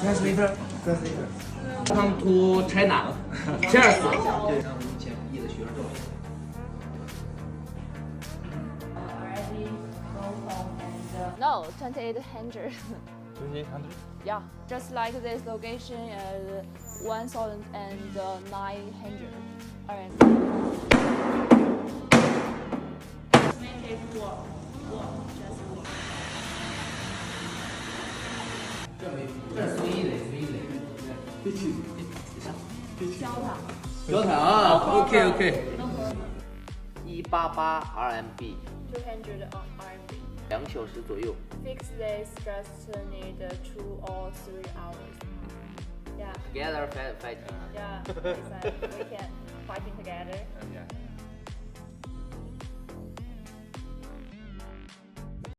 Translator. Welcome to China. Cheers. 5,500的学生证。 No, 2,800. 2,800? Yeah, just like this location is 1,900 RMB. OK。 188 RMB， 200 RMB. 2小时左右。 Fix this just need 2 or 3 hours. Yeah, Together fighting. yeah, we can fighting together. Yeah.